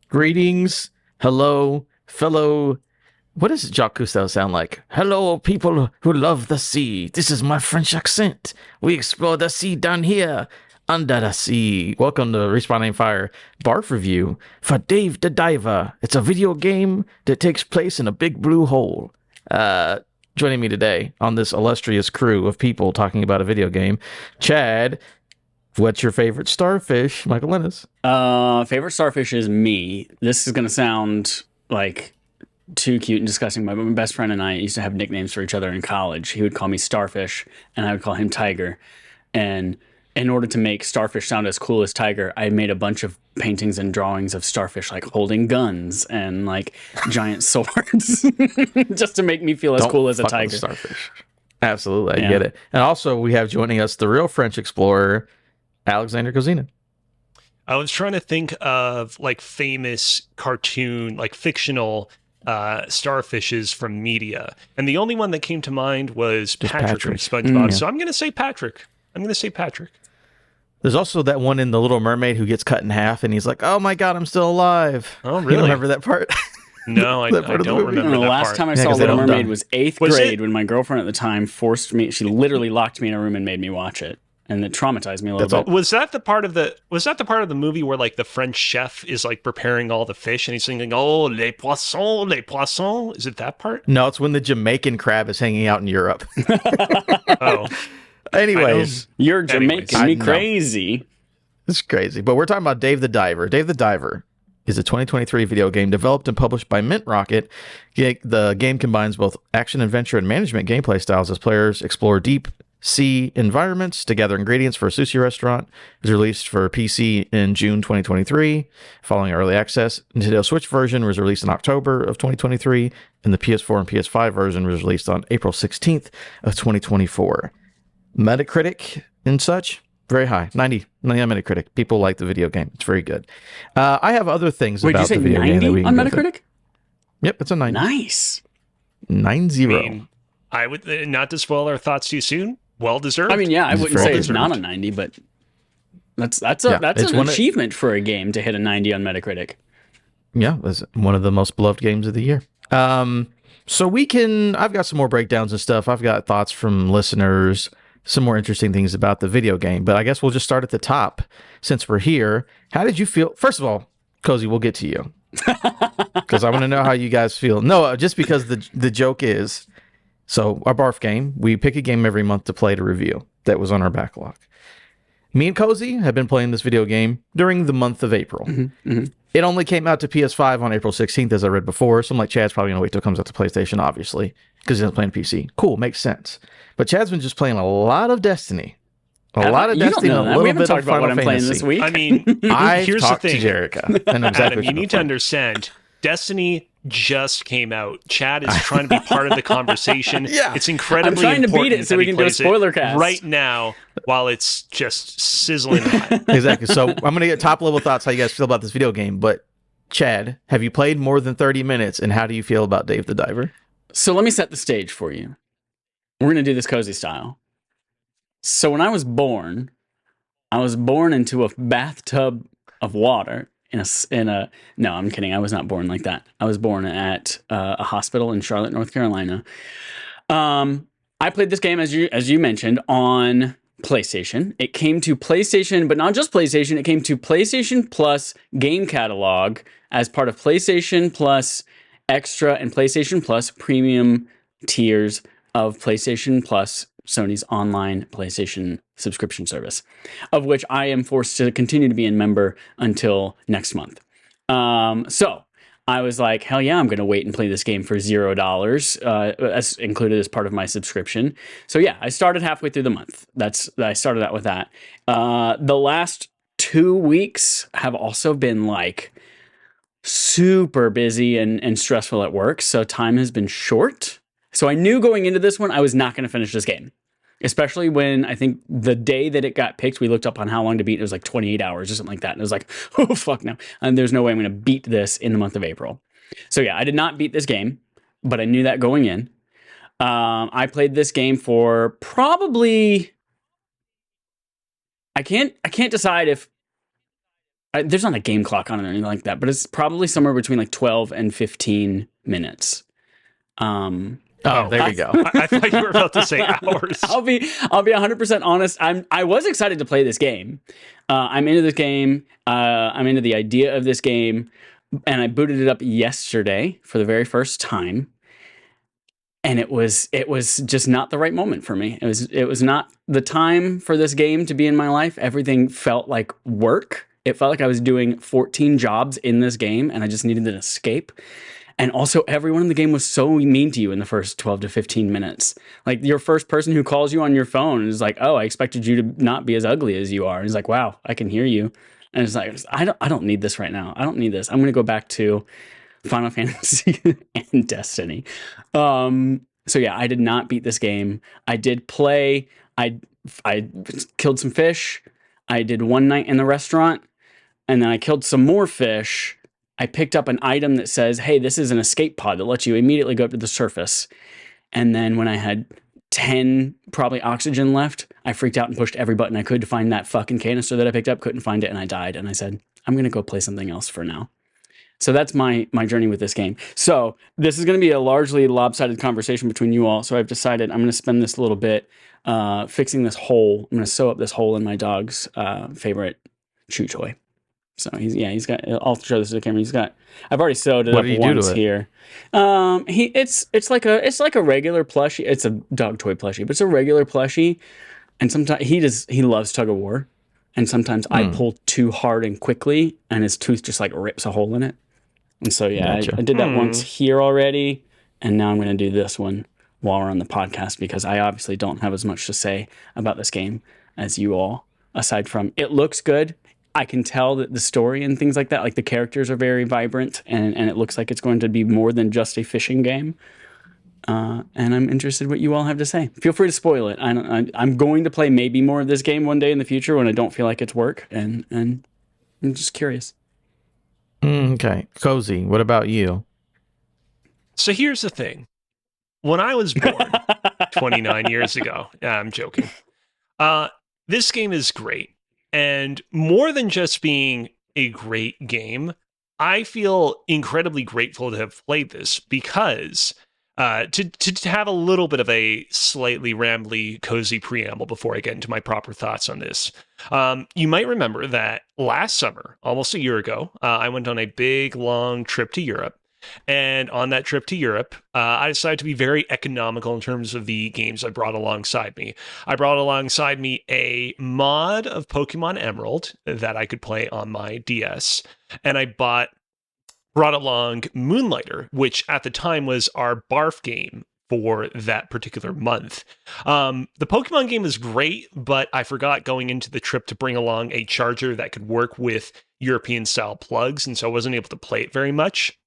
Greetings, hello, fellow. What does Jacques Cousteau sound like? Hello, people who love the sea. This is my French accent. We explore the sea down here, under the sea. Welcome to Respawning Fire BARF review for Dave the Diver. It's a video game that takes place in a big blue hole. Joining me today on this illustrious crew of people talking about a video game, Chad. What's your favorite starfish, Michael Lennis? Favorite starfish is me. This is gonna sound like too cute and disgusting, but my best friend and I used to have nicknames for each other in college. He would call me Starfish, and I would call him Tiger. And in order to make Starfish sound as cool as Tiger, I made a bunch of paintings and drawings of starfish, like holding guns and like giant swords, just to make me feel as cool as a tiger. Starfish. Absolutely, I get it. And also, we have joining us the real French explorer, Alexander Kozina. I was trying to think of like famous cartoon, like fictional starfishes from media, and the only one that came to mind was Patrick from SpongeBob. So I'm going to say Patrick. There's also that one in The Little Mermaid who gets cut in half, and he's like, "Oh my God, I'm still alive." Oh, really? You remember that part? No, I don't remember that The last part. time I saw Little Mermaid was 8th grade when my girlfriend at the time forced me. She literally locked me in a room and made me watch it. And it traumatized me a little bit. Was that the part of the movie where like the French chef is like preparing all the fish and he's singing, "Oh, les poissons, les poissons"? Is it that part? No, it's when the Jamaican crab is hanging out in Europe. Oh. Anyways. You're Jamaican me crazy. It's crazy. But we're talking about Dave the Diver. Dave the Diver is a 2023 video game developed and published by Mint Rocket. The game combines both action, adventure, and management gameplay styles as players explore deep sea environments to gather ingredients for a sushi restaurant. It was released for PC in June 2023, following early access. Nintendo Switch version was released in October of 2023, and the PS4 and PS5 version was released on April 16th of 2024. Metacritic and such, very high, 90 on Metacritic. People like the video game. It's very good. I have other things about the video game that we can on Metacritic? Yep, it's a 90. Nice. 90. I mean, I would not to spoil our thoughts too soon. Well deserved. I mean, yeah, I wouldn't say it's not a 90, but that's an achievement for a game to hit a 90 on Metacritic. Yeah, it's one of the most beloved games of the year. So I've got some more breakdowns and stuff. I've got thoughts from listeners, some more interesting things about the video game, but I guess we'll just start at the top since we're here. How did you feel? First of all, Cozy, we'll get to you because I want to know how you guys feel. No, just because the joke is, so our BARF game, we pick a game every month to play to review that was on our backlog. Me and Cozy have been playing this video game during the month of April. It only came out to PS5 on April 16th, as I read before. So I'm like, Chad's probably going to wait till it comes out to PlayStation, obviously, because he doesn't play on PC. Cool, makes sense. But Chad's been just playing a lot of Destiny. A lot of Destiny, a little bit of Final Fantasy. This week. I mean, I've talked to Jerica. I know exactly Adam, you need to understand, Destiny just came out. Chad is trying to be part of the conversation. Yeah. It's incredibly I'm trying to beat it so we can do a spoiler cast right now while it's just sizzling hot. Exactly. So I'm going to get top level thoughts how you guys feel about this video game. But Chad, have you played more than 30 minutes, and how do you feel about Dave the Diver? So let me set the stage for you. We're going to do this cozy style. So when I was born into a bathtub of water no, I'm kidding. I was not born like that. I was born at a hospital in Charlotte, North Carolina. I played this game, as you mentioned, on PlayStation. It came to PlayStation, but not just PlayStation. It came to PlayStation Plus Game Catalog as part of PlayStation Plus Extra and PlayStation Plus Premium tiers of PlayStation Plus, Sony's online PlayStation subscription service, of which I am forced to continue to be a member until next month. So I was like, hell yeah, I'm going to wait and play this game for $0, as included as part of my subscription. So yeah, I started halfway through the month. I started out with that. The last 2 weeks have also been like super busy and stressful at work. So time has been short. So I knew going into this one, I was not going to finish this game. Especially when I think the day that it got picked, we looked up on how long to beat. It was like 28 hours or something like that. And it was like, oh, fuck no. And there's no way I'm going to beat this in the month of April. So yeah, I did not beat this game, but I knew that going in. I played this game for probably, I can't decide if there's not a game clock on it or anything like that, but it's probably somewhere between like 12 and 15 minutes. There you go. I thought you were about to say hours. I'll be 100% honest. I was excited to play this game. I'm into this game. I'm into the idea of this game, and I booted it up yesterday for the very first time. And it was just not the right moment for me. It was not the time for this game to be in my life. Everything felt like work. It felt like I was doing 14 jobs in this game, and I just needed an escape. And also, everyone in the game was so mean to you in the first 12 to 15 minutes. Like, your first person who calls you on your phone is like, "Oh, I expected you to not be as ugly as you are." And he's like, "Wow, I can hear you." And it's like, I don't need this right now. I don't need this. I'm going to go back to Final Fantasy and Destiny. So yeah, I did not beat this game. I did play. I killed some fish. I did one night in the restaurant, and then I killed some more fish. I picked up an item that says, "Hey, this is an escape pod that lets you immediately go up to the surface." And then when I had 10 probably oxygen left, I freaked out and pushed every button I could to find that fucking canister that I picked up. Couldn't find it, and I died. And I said, "I'm gonna go play something else for now." So that's my journey with this game. So this is going to be a largely lopsided conversation between you all. So I've decided I'm going to spend this little bit fixing this hole. I'm going to sew up this hole in my dog's favorite chew toy. So he's got. I'll show this to the camera. I've already sewed it up once here. It's like a regular plushie. It's a dog toy plushie, but it's a regular plushie. And sometimes he loves tug of war. And sometimes I pull too hard and quickly, and his tooth just like rips a hole in it. And so, yeah, gotcha. I did that once here already, and now I'm going to do this one while we're on the podcast, because I obviously don't have as much to say about this game as you all, aside from it looks good. I can tell that the story and things like that, like the characters are very vibrant, and it looks like it's going to be more than just a fishing game. And I'm interested what you all have to say. Feel free to spoil it. I'm going to play maybe more of this game one day in the future when I don't feel like it's work, and I'm just curious. Okay. Cozy, what about you? So here's the thing. When I was born 29 years ago, I'm joking. This game is great. And more than just being a great game, I feel incredibly grateful to have played this, because to have a little bit of a slightly rambly, cozy preamble before I get into my proper thoughts on this. You might remember that last summer, almost a year ago, I went on a big, long trip to Europe. And on that trip to Europe, I decided to be very economical in terms of the games I brought alongside me. I brought alongside me a mod of Pokemon Emerald that I could play on my DS. And I brought along Moonlighter, which at the time was our BARF game for that particular month. The Pokemon game was great, but I forgot going into the trip to bring along a charger that could work with European-style plugs, and so I wasn't able to play it very much.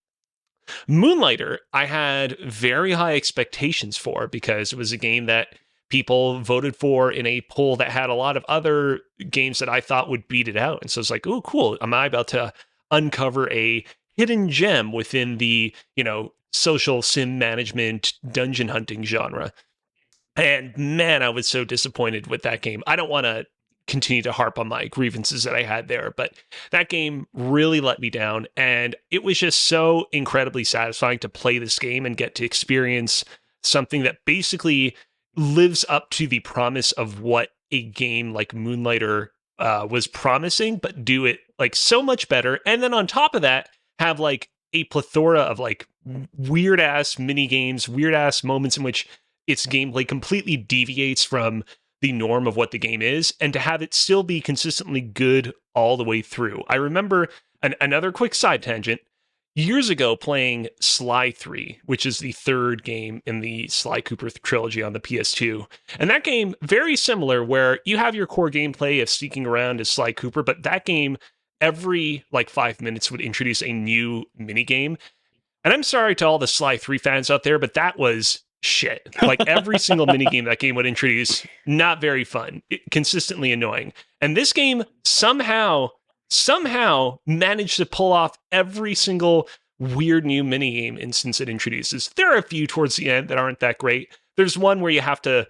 Moonlighter, I had very high expectations for, because it was a game that people voted for in a poll that had a lot of other games that I thought would beat it out. And so it's like, oh, cool. Am I about to uncover a hidden gem within the, social sim management dungeon hunting genre? And man, I was so disappointed with that game. I don't want to continue to harp on my grievances that I had there, but that game really let me down, and it was just so incredibly satisfying to play this game and get to experience something that basically lives up to the promise of what a game like Moonlighter was promising, but do it like so much better. And then on top of that, have like a plethora of like weird ass mini games, weird ass moments in which its gameplay completely deviates from the norm of what the game is, and to have it still be consistently good all the way through. I remember another quick side tangent. Years ago, playing Sly 3, which is the third game in the Sly Cooper trilogy on the PS2. And that game, very similar, where you have your core gameplay of sneaking around as Sly Cooper, but that game, every 5 minutes would introduce a new minigame. And I'm sorry to all the Sly 3 fans out there, but that was shit. Like every single minigame that game would introduce, not very fun, consistently annoying. And this game somehow managed to pull off every single weird new minigame instance it introduces. There are a few towards the end that aren't that great. There's one where you have to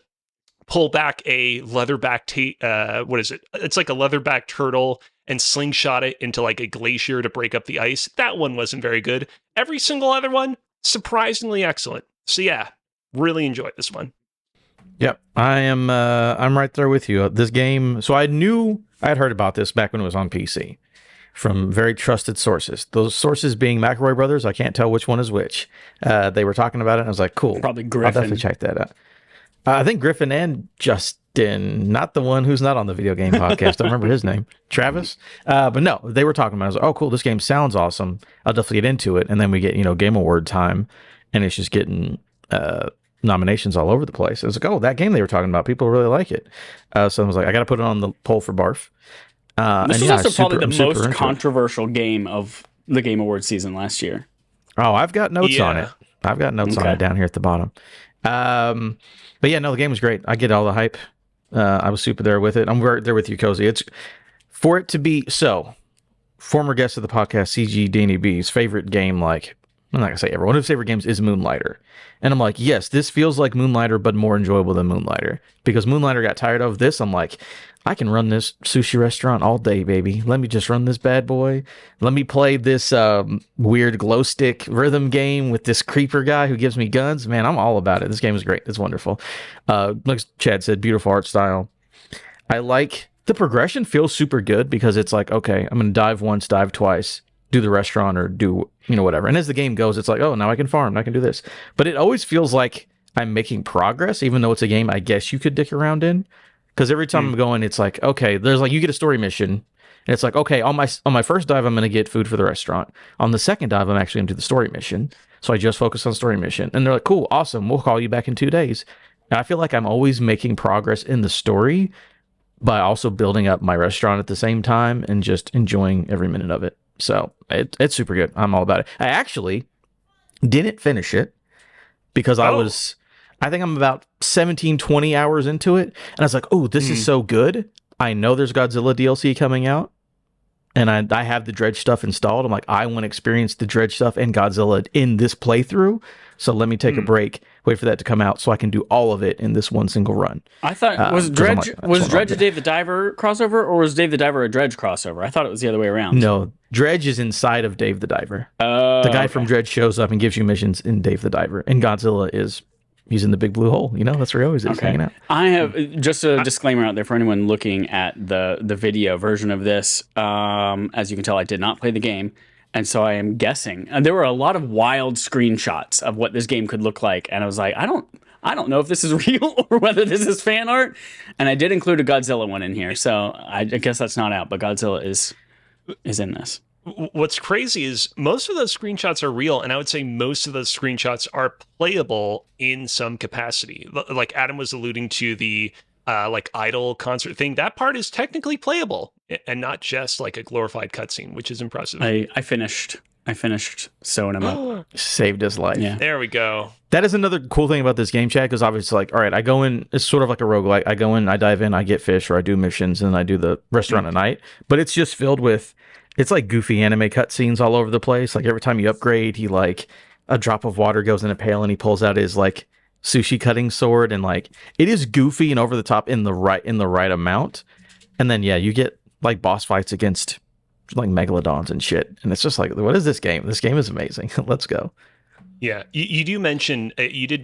pull back a leatherback what is it? It's like a leatherback turtle and slingshot it into like a glacier to break up the ice. That one wasn't very good. Every single other one, surprisingly excellent. So yeah, really enjoyed this one. Yep, I'm right there with you. This game. So I had heard about this back when it was on PC from very trusted sources. Those sources being McElroy Brothers. I can't tell which one is which. They were talking about it, and I was like, cool. Probably Griffin. I'll definitely check that out. I think Griffin and Justin, not the one who's not on the video game podcast. I don't remember his name. Travis? But no, they were talking about it. I was like, oh, cool. This game sounds awesome. I'll definitely get into it. And then we get, Game Award time, and it's just getting nominations all over the place. I was like, oh, that game they were talking about, people really like it. So I was like, I got to put it on the poll for BARF. This was also probably the most controversial game of the Game Awards season last year. Oh, I've got notes on it. I've got notes on it down here at the bottom. But yeah, no, the game was great. I get all the hype. I was super there with it. I'm right there with you, Cozy. It's for it to be so. Former guest of the podcast, CG Danny B's favorite game, like I'm not gonna say everyone. One of his favorite games is Moonlighter, and I'm like, yes, this feels like Moonlighter, but more enjoyable than Moonlighter because Moonlighter got tired of this. I'm like, I can run this sushi restaurant all day, baby. Let me just run this bad boy. Let me play this weird glow stick rhythm game with this creeper guy who gives me guns. Man, I'm all about it. This game is great. It's wonderful. Like Chad said, beautiful art style. I like the progression feels super good because it's like, okay, I'm going to dive once, dive twice, do the restaurant or do, whatever. And as the game goes, it's like, oh, now I can farm. I can do this. But it always feels like I'm making progress, even though it's a game I guess you could dick around in. Because every time I'm going, it's like, okay, there's like, you get a story mission. And it's like, okay, on my first dive, I'm going to get food for the restaurant. On the second dive, I'm actually going to do the story mission. So I just focus on story mission. And they're like, cool, awesome. We'll call you back in 2 days. And I feel like I'm always making progress in the story by also building up my restaurant at the same time and just enjoying every minute of it. So it's super good. I'm all about it. I actually didn't finish it because I think I'm about 17, 20 hours into it. And I was like, oh, this is so good. I know there's Godzilla DLC coming out. And I have the Dredge stuff installed. I'm like, I want to experience the Dredge stuff and Godzilla in this playthrough. So let me take a break, wait for that to come out so I can do all of it in this one single run. I thought, was Dredge a Dave the Diver crossover or was Dave the Diver a Dredge crossover? I thought it was the other way around. No, Dredge is inside of Dave the Diver. The guy from Dredge shows up and gives you missions in Dave the Diver. And Godzilla he's in the big blue hole. That's where he always is hanging out. I have just a disclaimer out there for anyone looking at the video version of this. As you can tell, I did not play the game. And so I am guessing. And there were a lot of wild screenshots of what this game could look like. And I was like, I don't know if this is real or whether this is fan art. And I did include a Godzilla one in here. So I guess that's not out, but Godzilla is in this. What's crazy is most of those screenshots are real, and I would say most of those screenshots are playable in some capacity. Like Adam was alluding to the like idol concert thing. That part is technically playable and not just like a glorified cutscene, which is impressive. I finished sewing him up. Saved his life. Yeah. There we go. That is another cool thing about this game, Chad, because obviously, like, all right, I go in, it's sort of like a roguelike. I go in, I dive in, I get fish, or I do missions, and I do the restaurant at night. But it's just filled with, it's like goofy anime cutscenes all over the place. Like every time you upgrade, he like, a drop of water goes in a pail and he pulls out his like sushi cutting sword, and like it is goofy and over the top in the right amount. And then yeah, you get like boss fights against like megalodons and shit, and it's just like, what is this game? This game is amazing. Let's go. Yeah, you did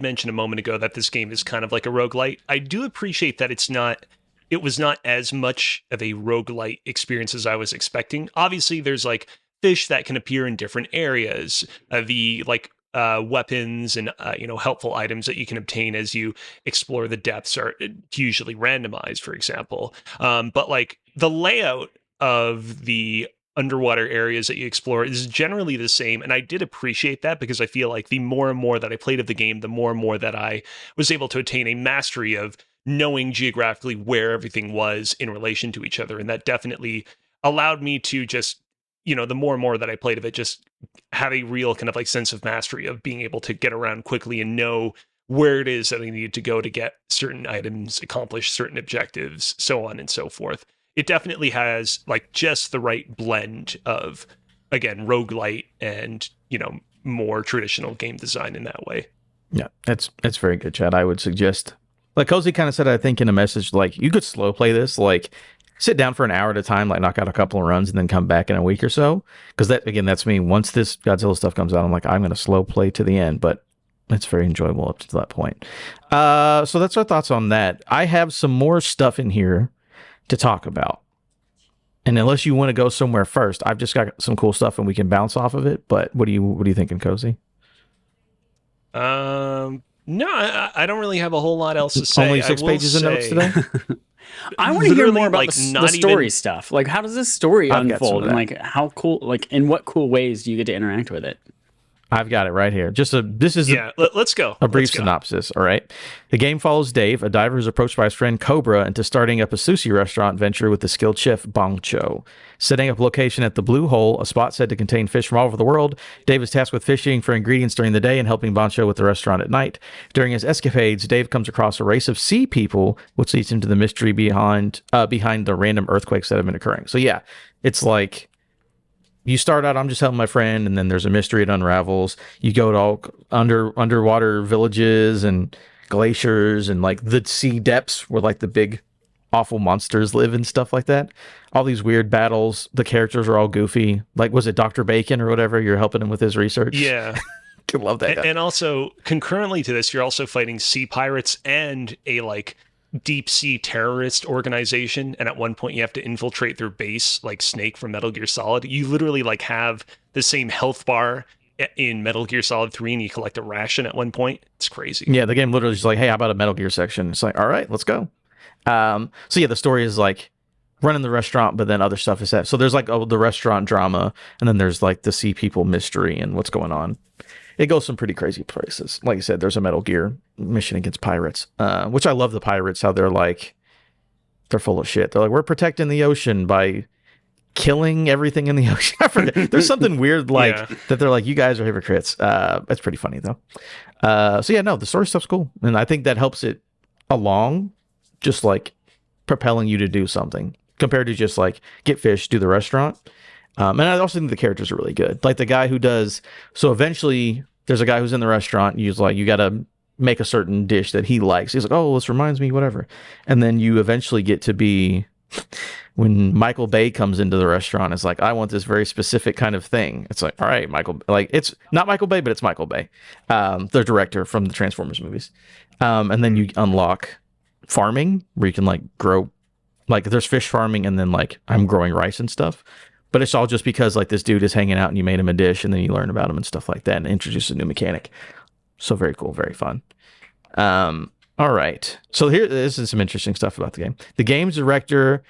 mention a moment ago that this game is kind of like a roguelite. I do appreciate that it was not as much of a roguelite experience as I was expecting. Obviously, there's like fish that can appear in different areas. The like weapons and helpful items that you can obtain as you explore the depths are usually randomized, for example. But like the layout of the underwater areas that you explore is generally the same, and I did appreciate that because I feel like the more and more that I played of the game, the more and more that I was able to attain a mastery of knowing geographically where everything was in relation to each other. And that definitely allowed me to just, the more and more that I played of it, just have a real kind of like sense of mastery of being able to get around quickly and know where it is that I needed to go to get certain items, accomplish certain objectives, so on and so forth. It definitely has like just the right blend of, again, roguelite and, more traditional game design in that way. Yeah, it's very good, Chad. I would suggest Like Cozy kind of said, I think in a message, like you could slow play this, like sit down for an hour at a time, like knock out a couple of runs and then come back in a week or so. Because that, again, that's me. Once this Godzilla stuff comes out, I'm like, I'm going to slow play to the end, but it's very enjoyable up to that point. So that's our thoughts on that. I have some more stuff in here to talk about. And unless you want to go somewhere first, I've just got some cool stuff and we can bounce off of it. But what are you thinking, Cozy? No, I don't really have a whole lot else to say. Only 6 pages of notes today? I want to hear more about like, the story stuff. Like, how does this story unfold? And like, how cool? Like, in what cool ways do you get to interact with it? I've got it right here. Let's go. A brief synopsis, all right? The game follows Dave, a diver who's approached by his friend Cobra into starting up a sushi restaurant venture with the skilled chef Bong Cho. Setting up a location at the Blue Hole, a spot said to contain fish from all over the world, Dave is tasked with fishing for ingredients during the day and helping Bong Cho with the restaurant at night. During his escapades, Dave comes across a race of sea people, which leads him to the mystery behind the random earthquakes that have been occurring. So yeah, it's like, you start out, I'm just helping my friend, and then there's a mystery, it unravels. You go to all underwater villages and glaciers and like the sea depths where like the big awful monsters live and stuff like that. All these weird battles. The characters are all goofy. Like, was it Dr. Bacon or whatever? You're helping him with his research. Yeah. I love that guy. And also, concurrently to this, you're also fighting sea pirates and a like deep sea terrorist organization, and at one point you have to infiltrate their base like Snake from Metal Gear Solid. You literally like have the same health bar in Metal Gear Solid 3 and you collect a ration at one point. It's crazy. Yeah, the game literally is like, hey, how about a Metal Gear section? It's like, all right, let's go. So yeah, the story is like running the restaurant, but then other stuff is that. So there's like the restaurant drama, and then there's like the sea people mystery and what's going on. It goes some pretty crazy places. Like I said, there's a Metal Gear mission against pirates, which I love the pirates, how they're full of shit. They're like, we're protecting the ocean by killing everything in the ocean. I forget. There's something weird that they're like, you guys are hypocrites. That's pretty funny though. So yeah, no, the story stuff's cool. And I think that helps it along, just like propelling you to do something compared to just like get fish, do the restaurant. And I also think the characters are really good. Like the guy who does, so eventually there's a guy who's in the restaurant. He's like, you got to make a certain dish that he likes. He's like, oh, this reminds me, whatever. And then you eventually get to be, when Michael Bay comes into the restaurant, it's like, I want this very specific kind of thing. It's like, all right, Michael, like it's not Michael Bay, but it's Michael Bay, the director from the Transformers movies. And then you unlock farming where you can like grow, like there's fish farming and then like I'm growing rice and stuff. But it's all just because like this dude is hanging out and you made him a dish and then you learn about him and stuff like that and introduce a new mechanic. So very cool, very fun. All right. So this is some interesting stuff about the game. The game's director,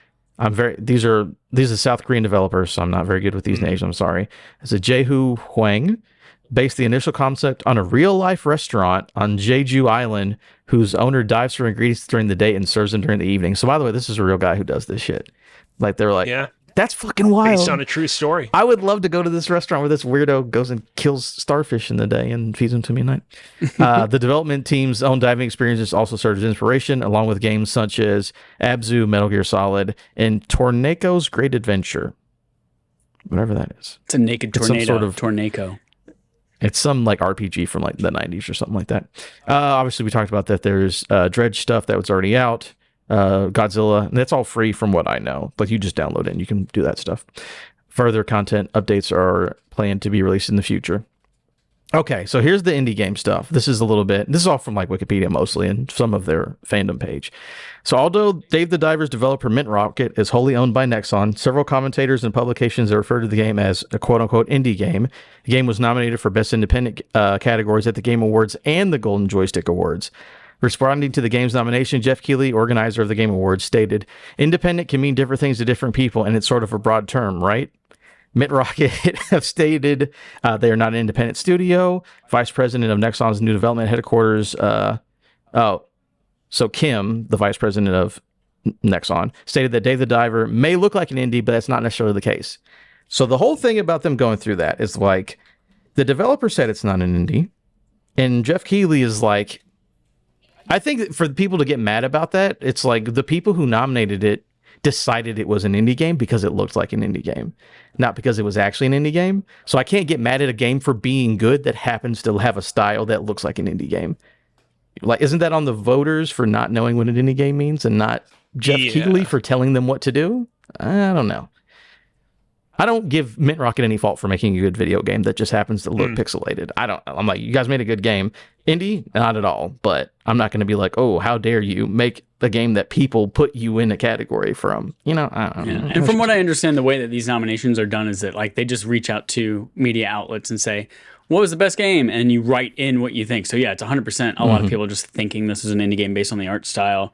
these are South Korean developers, so I'm not very good with these names. I'm sorry. It's a Jae-hoo Hwang, based the initial concept on a real life restaurant on Jeju Island, whose owner dives for ingredients during the day and serves them during the evening. So by the way, this is a real guy who does this shit. Like they're like, yeah. That's fucking wild. Based on a true story. I would love to go to this restaurant where this weirdo goes and kills starfish in the day and feeds them to me at night. The development team's own diving experiences also served as inspiration, along with games such as Abzu, Metal Gear Solid, and Tornaco's Great Adventure. Whatever that is. It's a naked tornado. It's some sort of Tornado. It's some like RPG from like the 90s or something like that. Obviously, we talked about that. There's Dredge stuff that was already out. Godzilla, and that's all free from what I know. Like you just download it and you can do that stuff. Further content updates are planned to be released in the future. Okay, so here's the indie game stuff. This is all from like Wikipedia mostly and some of their fandom page. So although Dave the Diver's developer Mint Rocket is wholly owned by Nexon, several commentators and publications have referred to the game as a quote-unquote indie game. The game was nominated for Best Independent categories at the Game Awards and the Golden Joystick Awards. Responding to the game's nomination, Jeff Keighley, organizer of the Game Awards, stated, "Independent can mean different things to different people, and it's sort of a broad term, right?" Mint Rocket have stated they are not an independent studio. Vice president of Nexon's new development headquarters, so Kim, the vice president of Nexon, stated that Dave the Diver may look like an indie, but that's not necessarily the case. So the whole thing about them going through that is like, the developer said it's not an indie, and Jeff Keighley is like, I think for the people to get mad about that, it's like the people who nominated it decided it was an indie game because it looked like an indie game, not because it was actually an indie game. So I can't get mad at a game for being good that happens to have a style that looks like an indie game. Like, isn't that on the voters for not knowing what an indie game means and not Jeff Keighley for telling them what to do? I don't know. I don't give Mint Rocket any fault for making a good video game that just happens to look pixelated. I don't know. I'm like, you guys made a good game. Indie, not at all. But I'm not going to be like, oh, how dare you make a game that people put you in a category from. You know, I don't know. And from what I understand, the way that these nominations are done is that like they just reach out to media outlets and say, what was the best game? And you write in what you think. So yeah, it's 100% a lot of people just thinking this is an indie game based on the art style.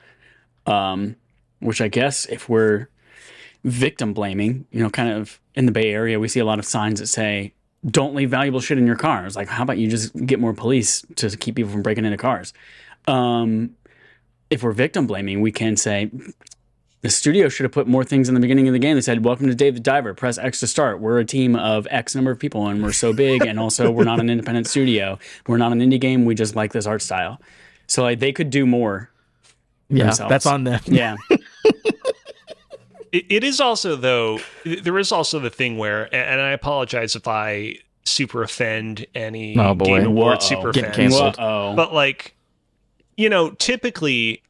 Which I guess if we're victim blaming, you know, kind of in the Bay Area, we see a lot of signs that say, don't leave valuable shit in your cars. Like, how about you just get more police to keep people from breaking into cars? If we're victim blaming, we can say the studio should have put more things in the beginning of the game. They said, welcome to Dave the Diver, press X to start. We're a team of X number of people and we're so big. And also we're not an independent studio. We're not an indie game. We just like this art style. So like they could do more. Yeah, themselves. that's on them. Yeah. It is also, though, there is also the thing where, and I apologize if I super offend any Game Awards super Getting fans. canceled. But like, you know, typically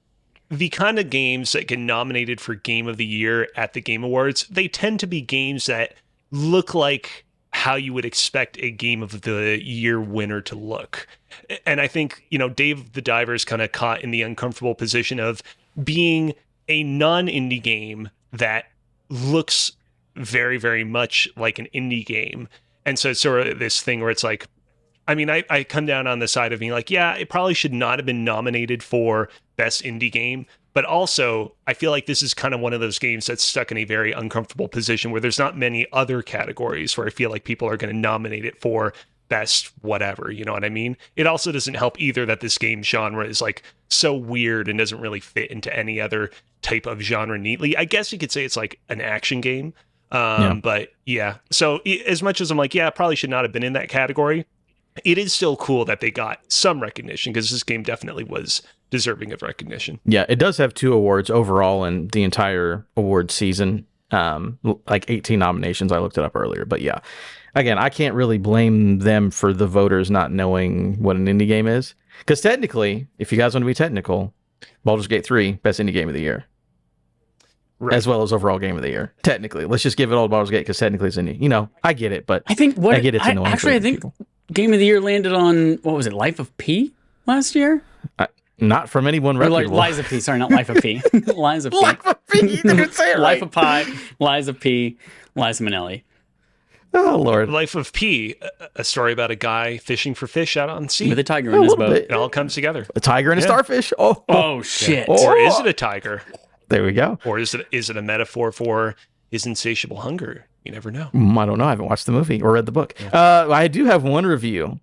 the kind of games that get nominated for Game of the Year at the Game Awards, they tend to be games that look like how you would expect a Game of the Year winner to look. And I think, you know, Dave the Diver is kind of caught in the uncomfortable position of being a non-indie game that looks very, very much like an indie game. And so it's sort of this thing where it's like, I mean, I come down on the side of being like, yeah, it probably should not have been nominated for Best Indie Game. But also, I feel like this is kind of one of those games that's stuck in a very uncomfortable position where there's not many other categories where I feel like people are going to nominate it for best whatever, you know what I mean? It also doesn't help either that this game genre is like so weird and doesn't really fit into any other type of genre neatly. I guess you could say it's like an action game. But yeah, so as much as I'm like, yeah, it probably should not have been in that category, it is still cool that they got some recognition because this game definitely was deserving of recognition. Yeah, it does have 2 awards overall in the entire award season. Like 18 nominations. I looked it up earlier, but yeah. Again, I can't really blame them for the voters not knowing what an indie game is. Because technically, if you guys want to be technical, Baldur's Gate 3, best indie game of the year. Right. As well as overall game of the year. Technically. Let's just give it all to Baldur's Gate because technically it's indie. You know, I get it, but I think I get it's annoying. Actually, I think people. Game of the Year landed on, what was it, Life of P last year? Not from anyone reputable. Lies of P, sorry, not Life of P. Lies of P. Life of P, you didn't say it right. Life of Pi, Lies of P, Liza Minnelli. Oh, Lord. Life of P, a story about a guy fishing for fish out on sea. With a tiger in his boat. It all comes together. A tiger and a starfish. Oh, shit. Yeah. Or is it a tiger? There we go. Or is it a metaphor for his insatiable hunger? You never know. I don't know. I haven't watched the movie or read the book. I do have one review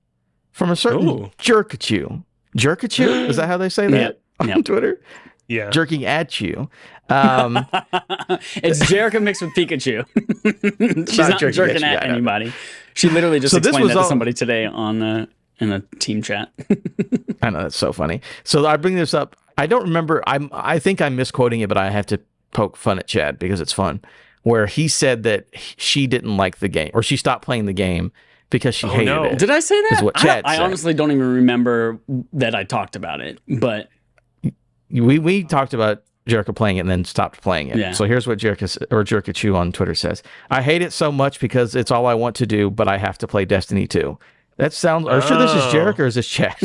from a certain Jerkachu. Jerkachu? Is that how they say that on Twitter? Yeah. Jerking at you. It's Jerica mixed with Pikachu. She's not jerking at anybody. She literally just explained that to somebody today on in a team chat. I know, that's so funny. So I bring this up. I don't remember. I think I'm misquoting it, but I have to poke fun at Chad because it's fun. Where he said that she didn't like the game, or she stopped playing the game because she hated it. Did I say that? Is what Chad I said. honestly don't even remember that I talked about it, but we talked about Jerica playing it and then stopped playing it. Yeah. So here's what Jerica Chu on Twitter says. I hate it so much because it's all I want to do, but I have to play Destiny 2. That sounds... Are you sure this is Jerica or is this Chad?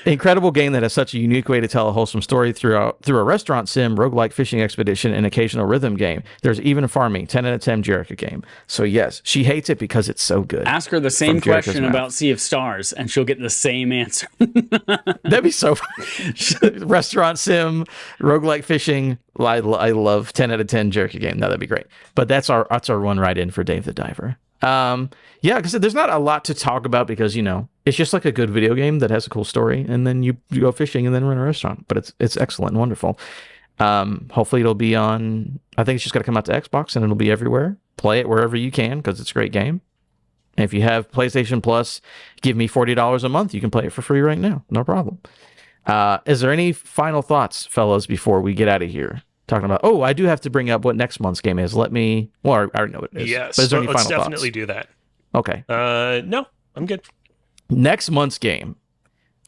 Incredible game that has such a unique way to tell a wholesome story through a restaurant sim, roguelike fishing expedition, and occasional rhythm game. There's even farming. 10 out of 10 Jerica game. So yes, she hates it because it's so good. Ask her the same question about Sea of Stars, and she'll get the same answer. That'd be so fun. Restaurant sim, roguelike fishing. I love 10 out of 10 Jerica game. No, that'd be great. But that's our one right in for Dave the Diver. Yeah, because there's not a lot to talk about because, you know, it's just like a good video game that has a cool story, and then you go fishing and then run a restaurant. But it's excellent and wonderful. Hopefully it'll be on, I think it's just got to come out to Xbox and it'll be everywhere. Play it wherever you can because it's a great game. And if you have PlayStation Plus, give me $40 a month. You can play it for free right now. No problem. Is there any final thoughts, fellas, before we get out of here? Talking about, I do have to bring up what next month's game is. I already know what it is. Yes, but is there any let's final definitely thoughts? do that. Okay. No, I'm good. Next month's game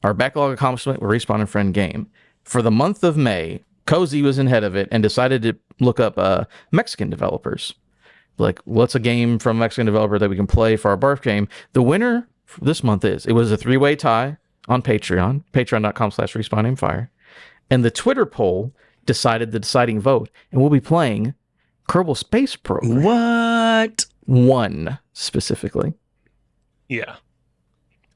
our backlog accomplishment with Respawn and Friend game. For the month of May, Cozy was ahead of it and decided to look up Mexican developers. Like, what's a game from a Mexican developer that we can play for our BARF game? The winner this month it was a 3-way tie on Patreon, patreon.com/respawnandfire. And the Twitter poll decided the deciding vote, and we'll be playing Kerbal Space Program. What? 1 specifically. Yeah.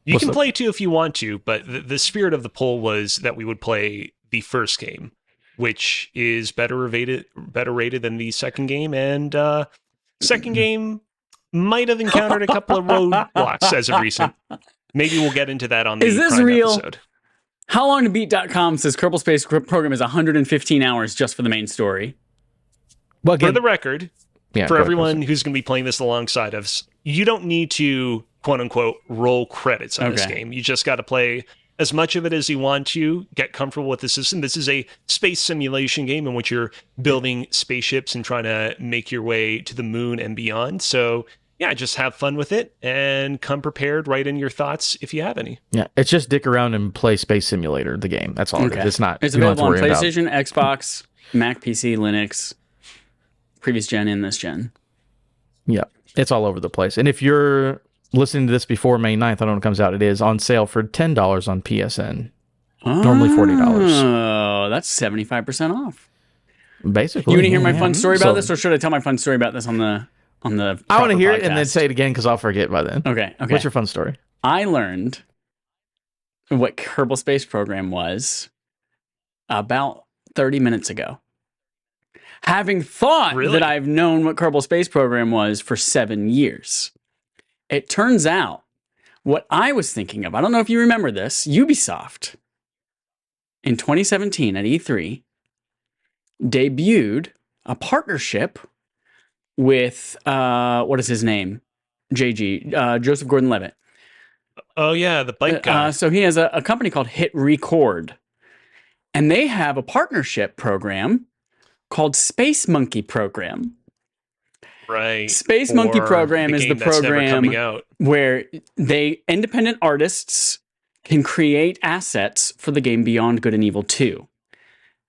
You can play 2 if you want to, but the spirit of the poll was that we would play the first game, which is better rated than the second game, and second game might have encountered a couple of roadblocks as of recent. Maybe we'll get into that on the Prime real? episode. HowLongToBeat.com says Kerbal Space Program is 115 hours just for the main story. Well, again, for the record, for everyone who's going to be playing this alongside us, you don't need to, quote unquote, roll credits on this game. You just got to play as much of it as you want to, get comfortable with the system. This is a space simulation game in which you're building spaceships and trying to make your way to the moon and beyond. So yeah, just have fun with it and come prepared. Write in your thoughts if you have any. Yeah, it's just dick around and play Space Simulator, the game. That's all it is. It's not. It's available on PlayStation, Xbox, Mac, PC, Linux, previous gen and this gen. Yeah, it's all over the place. And if you're listening to this before May 9th, I don't know when it comes out, it is on sale for $10 on PSN. Normally $40. Oh, that's 75% off. Basically. You want to hear my fun story about this, or should I tell my fun story about this on the I want to hear it and then say it again because I'll forget by then. Okay. What's your fun story? I learned what Kerbal Space Program was about 30 minutes ago. Having thought that I've known what Kerbal Space Program was for 7 years. It turns out what I was thinking of, I don't know if you remember this, Ubisoft in 2017 at E3 debuted a partnership with, what is his name? Joseph Gordon-Levitt. Oh, yeah, the bike guy. So he has a company called Hit Record. And they have a partnership program called Space Monkey Program. Right. Space Monkey Program is the program where independent artists can create assets for the game Beyond Good and Evil 2.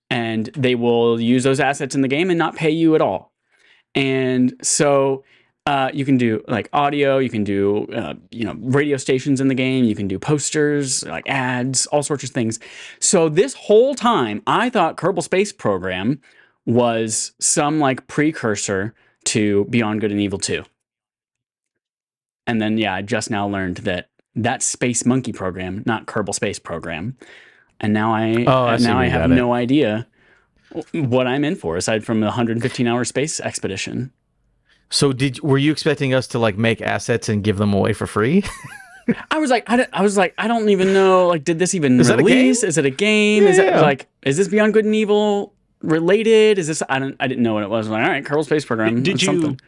And they will use those assets in the game and not pay you at all. And so you can do like audio, you can do radio stations in the game, you can do posters, like ads, all sorts of things. So this whole time, I thought Kerbal Space Program was some like precursor to Beyond Good and Evil 2. And then I just now learned that that's Space Monkey Program, not Kerbal Space Program. And now I have no idea what I'm in for aside from the 115-hour space expedition. So were you expecting us to like make assets and give them away for free? I was like, I don't even know. Like, did this even release? Is it a game? Yeah. Is this Beyond Good and Evil related? Is this? I didn't know what it was. I'm like, all right, Kerbal Space Program. Did you something.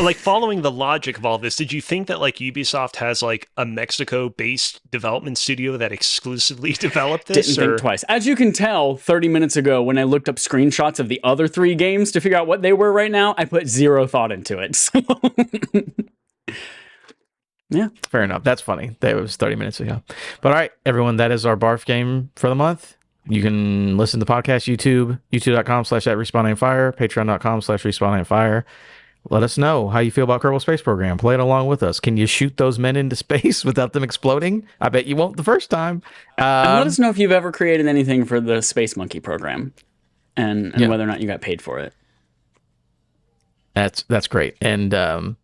Like following the logic of all this? Did you think that like Ubisoft has like a Mexico-based development studio that exclusively developed this? Didn't think twice. As you can tell, 30 minutes ago when I looked up screenshots of the other 3 games to figure out what they were right now, I put zero thought into it. So yeah, fair enough. That's funny. That was 30 minutes ago. But all right, everyone, that is our BARF game for the month. You can listen to the podcast, youtube.com/@respawnandfire, patreon.com/respawnandfire. Let us know how you feel about Kerbal Space Program. Play it along with us. Can you shoot those men into space without them exploding? I bet you won't the first time. And let us know if you've ever created anything for the Space Monkey Program and whether or not you got paid for it. That's great. And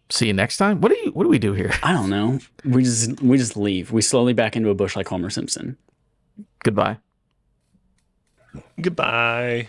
see you next time. What do we do here? I don't know. We just leave. We slowly back into a bush like Homer Simpson. Goodbye. Goodbye.